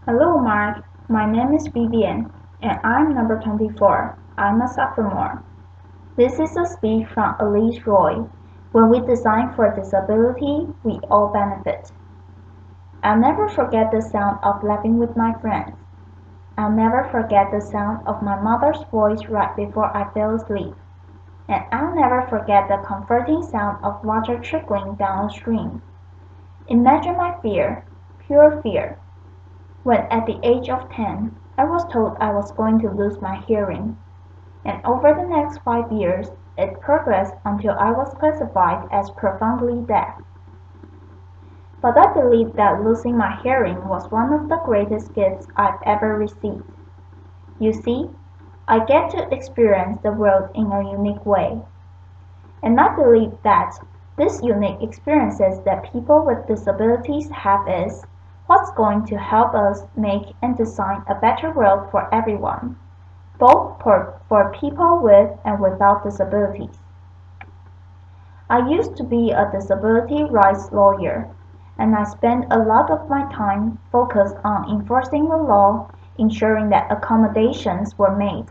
Hello Mark, my name is Vivian, and I'm number 24. I'm a sophomore. This is a speech from Elise. When we design for disability, we all benefit. I'll never forget the sound of laughing with my friends. I'll never forget the sound of my mother's voice right before I fell asleep. And I'll never forget the comforting sound of water trickling down a stream. Imagine my fear, pure fear, when at the age of 10 I was told I was going to lose my hearing, and over the next 5 years it progressed until I was classified as profoundly deaf. But I believe that losing my hearing was one of the greatest gifts I've ever received. You see, I get to experience the world in a unique way. And I believe that this unique experiences that people with disabilities have is what's going to help us make and design a better world for everyone, both for people with and without disabilities. I used to be a disability rights lawyer, and I spent a lot of my time focused on enforcing the law, ensuring that accommodations were made.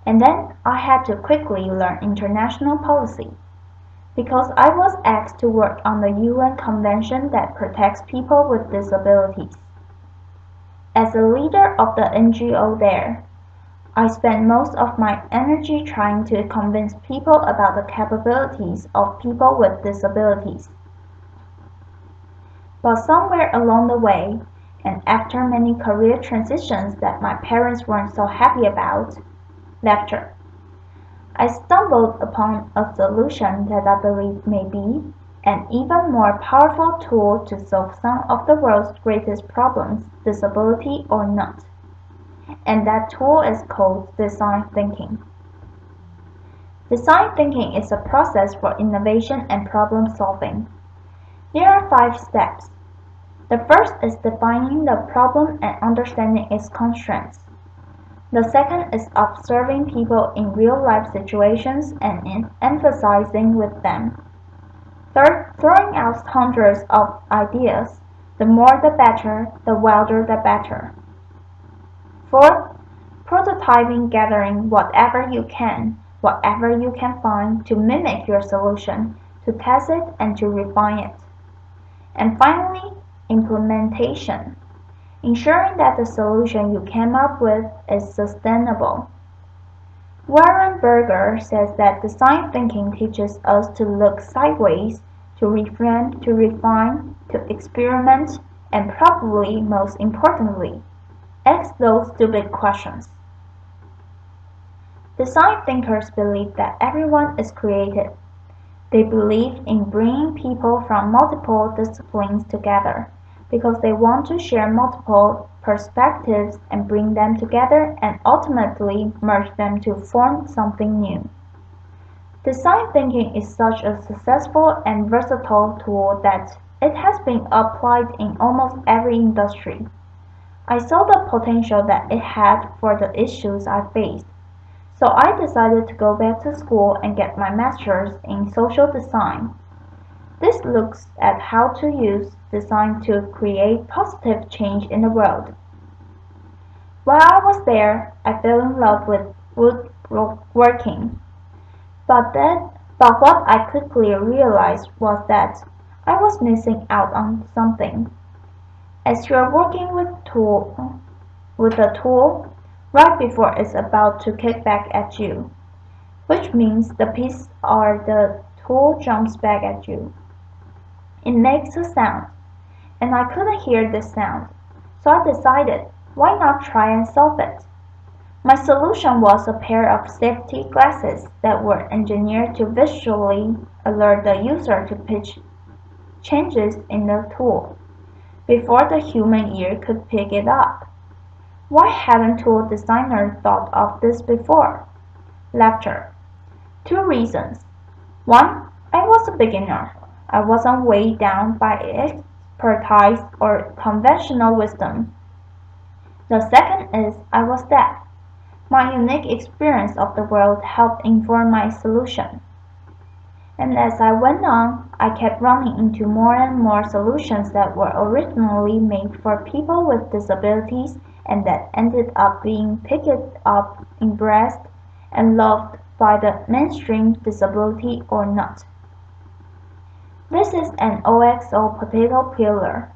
And then I had to quickly learn international policy, because I was asked to work on the UN Convention that protects people with disabilities. As a leader of the NGO there, I spent most of my energy trying to convince people about the capabilities of people with disabilities. But somewhere along the way, and after many career transitions that my parents weren't so happy about, laughter, I stumbled upon a solution that I believe may be an even more powerful tool to solve some of the world's greatest problems, disability or not. And that tool is called design thinking. Design thinking is a process for innovation and problem solving. There are 5 steps. The first is defining the problem and understanding its constraints. The second is observing people in real-life situations and emphasizing with them. Third, throwing out hundreds of ideas. The more the better, the wilder the better. Fourth, prototyping, gathering whatever you can find to mimic your solution, to test it and to refine it. And finally, implementation, ensuring that the solution you came up with is sustainable. Warren Berger says that design thinking teaches us to look sideways, to reframe, to refine, to experiment, and probably most importantly, ask those stupid questions. Design thinkers believe that everyone is creative. They believe in bringing people from multiple disciplines together because they want to share multiple perspectives and bring them together and ultimately merge them to form something new. Design thinking is such a successful and versatile tool that it has been applied in almost every industry. I saw the potential that it had for the issues I faced, so I decided to go back to school and get my master's in social design. This looks at how to use design to create positive change in the world. While I was there, I fell in love with woodworking. But what I quickly realized was that I was missing out on something. As you're working with a tool right before it's about to kick back at you, which means the piece or the tool jumps back at you. It makes a sound, and I couldn't hear this sound, so I decided, why not try and solve it? My solution was a pair of safety glasses that were engineered to visually alert the user to pitch changes in the tool before the human ear could pick it up. Why hadn't tool designers thought of this before? Laughter. 2 reasons. 1. I was a beginner. I wasn't weighed down by expertise or conventional wisdom. The second is I was deaf. My unique experience of the world helped inform my solution. And as I went on, I kept running into more and more solutions that were originally made for people with disabilities and that ended up being picked up, embraced, and loved by the mainstream, disability or not. This is an OXO potato peeler.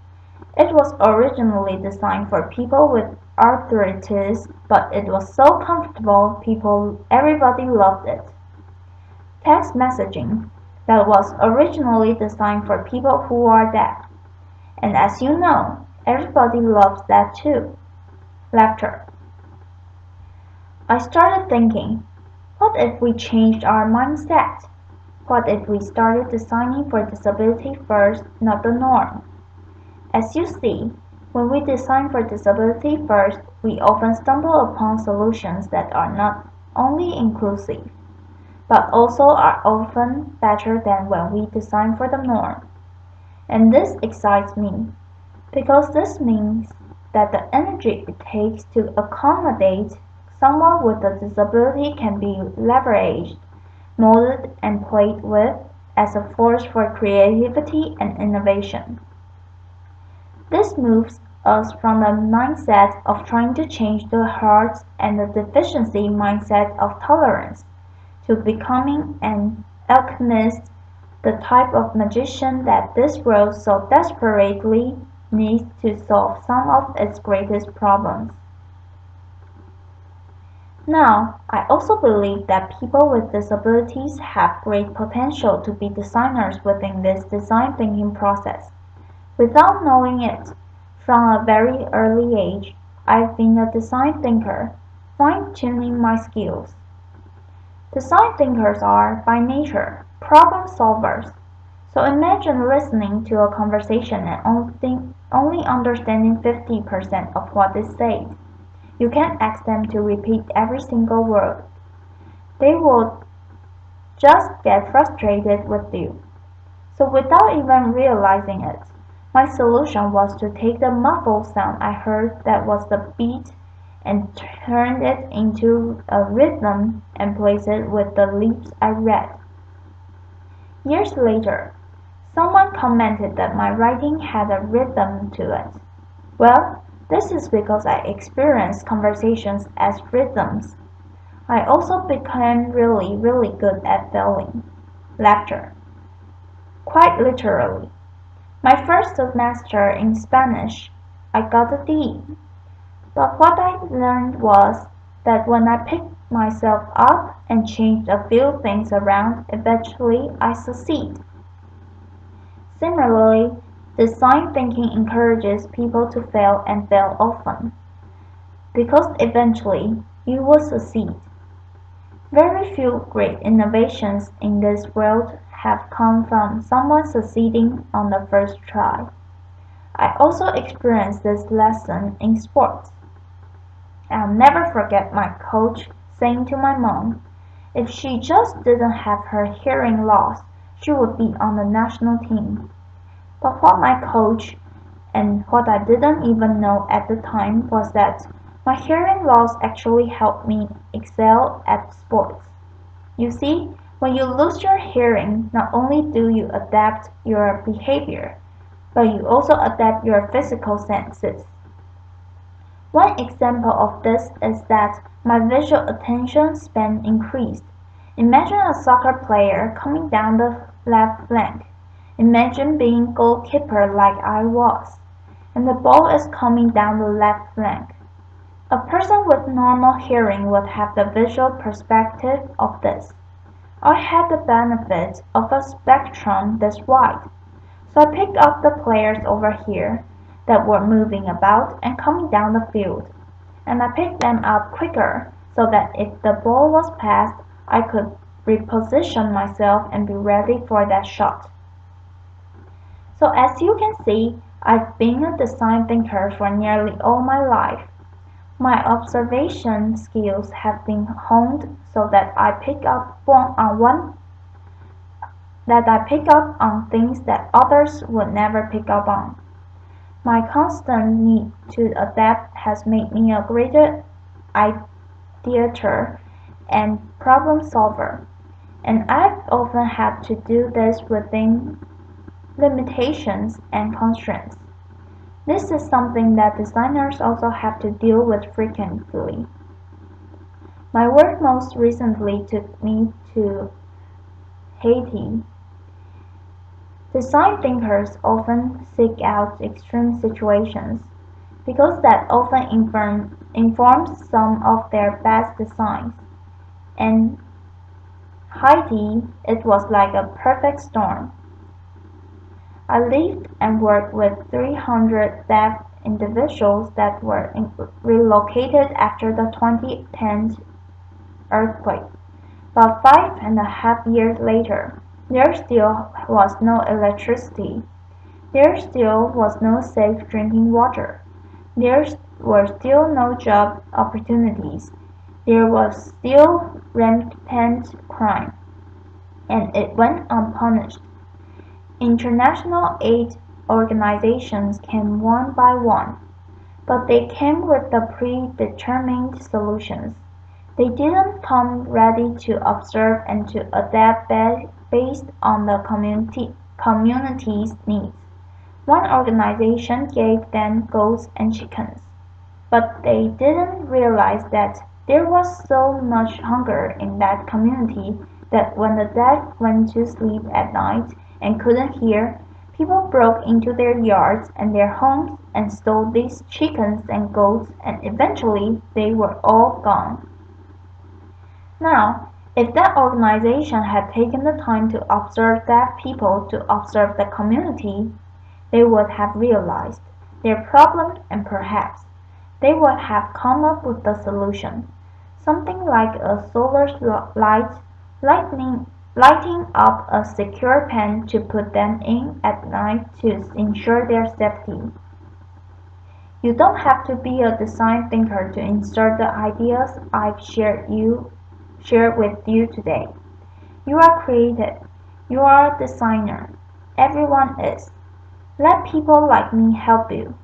It was originally designed for people with arthritis, but it was so comfortable everybody loved it. Text messaging that was originally designed for people who are deaf. And as you know, everybody loves that too. Laughter. I started thinking, what if we changed our mindset? What if we started designing for disability first, not the norm? As you see, when we design for disability first, we often stumble upon solutions that are not only inclusive, but also are often better than when we design for the norm. And this excites me, because this means that the energy it takes to accommodate someone with a disability can be leveraged, molded, and played with as a force for creativity and innovation. This moves us from the mindset of trying to change the hearts and the deficiency mindset of tolerance to becoming an alchemist, the type of magician that this world so desperately needs to solve some of its greatest problems. Now, I also believe that people with disabilities have great potential to be designers within this design thinking process. Without knowing it, from a very early age, I've been a design thinker, fine-tuning my skills. Design thinkers are, by nature, problem solvers. So imagine listening to a conversation and only understanding 50% of what is said. You can't ask them to repeat every single word. They will just get frustrated with you. So without even realizing it, my solution was to take the muffled sound I heard that was the beat and turn it into a rhythm and place it with the leaves I read. Years later, someone commented that my writing had a rhythm to it. Well, this is because I experienced conversations as rhythms. I also became really good at failing. Laughter. Quite literally. My first semester in Spanish, I got a D. But what I learned was that when I picked myself up and changed a few things around, eventually I succeed. Similarly, design thinking encourages people to fail and fail often, because eventually you will succeed. Very few great innovations in this world have come from someone succeeding on the first try. I also experienced this lesson in sports. I'll never forget my coach saying to my mom, if she just didn't have her hearing loss, she would be on the national team. But what my coach and what I didn't even know at the time was that my hearing loss actually helped me excel at sports. You see, when you lose your hearing, not only do you adapt your behavior, but you also adapt your physical senses. One example of this is that my visual attention span increased. Imagine a soccer player coming down the left flank. Imagine being goalkeeper like I was, and the ball is coming down the left flank. A person with normal hearing would have the visual perspective of this. I had the benefit of a spectrum this wide, so I picked up the players over here that were moving about and coming down the field, and I picked them up quicker so that if the ball was passed, I could reposition myself and be ready for that shot. So as you can see, I've been a design thinker for nearly all my life. My observation skills have been honed so that I pick up on things that others would never pick up on. My constant need to adapt has made me a greater ideator and problem solver. And I've often had to do this within limitations and constraints. This is something that designers also have to deal with frequently. My work most recently took me to Haiti. Design thinkers often seek out extreme situations because that often informs some of their best designs. In Haiti, it was like a perfect storm. I lived and worked with 300 deaf individuals that were relocated after the 2010 earthquake. But 5.5 years later, there still was no electricity. There still was no safe drinking water. There were still no job opportunities. There was still rampant crime, and it went unpunished. International aid organizations came one by one, but they came with the predetermined solutions. They didn't come ready to observe and to adapt based on the community's needs. One organization gave them goats and chickens, but they didn't realize that there was so much hunger in that community that when the dead went to sleep at night and couldn't hear, people broke into their yards and their homes and stole these chickens and goats, and eventually they were all gone. Now, if that organization had taken the time to observe deaf people, to observe the community, they would have realized their problem and perhaps they would have come up with the solution. Something like a solar lighting up a secure pen to put them in at night to ensure their safety. You don't have to be a design thinker to insert the ideas I've shared with you today. You are creative. You are a designer. Everyone is. Let people like me help you.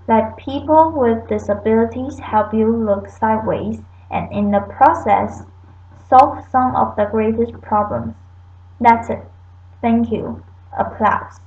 Let people with disabilities help you look sideways and in the process solve some of the greatest problems. That's it. Thank you. Applause.